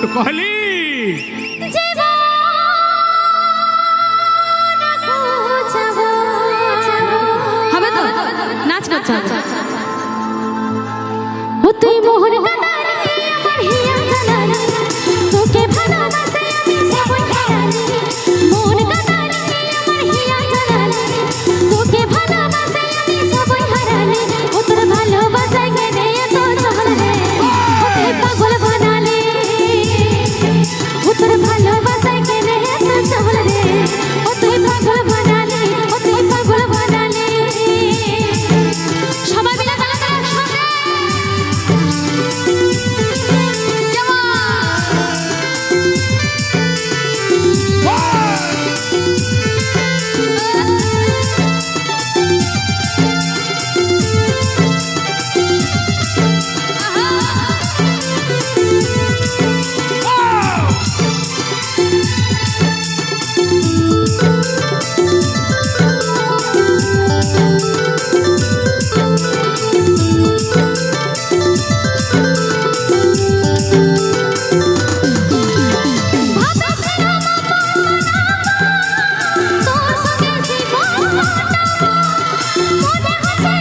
कहली হবে তো নাচ করতে হবে ও তুই মোহন কাটারি আমার হিয়া জানালি তোকে ভালোবাসে আমি সবই হারালি মোহন কাটারি আমার হিয়া জানালি তোকে ভালোবাসে আমি সবই হারালি ও তোর ভালোবাসায় গেলে এত চলে ও তুই পাগল বানালি ও তোর ভালোবাসায় গেলে এত চলে ও তুই পাগল বানালি ও তুই পাগল বানালি সবাই মিলে তালা তালা সঙ্গে তোর সঙ্গে জীবন কাটাবো মনে হচ্ছে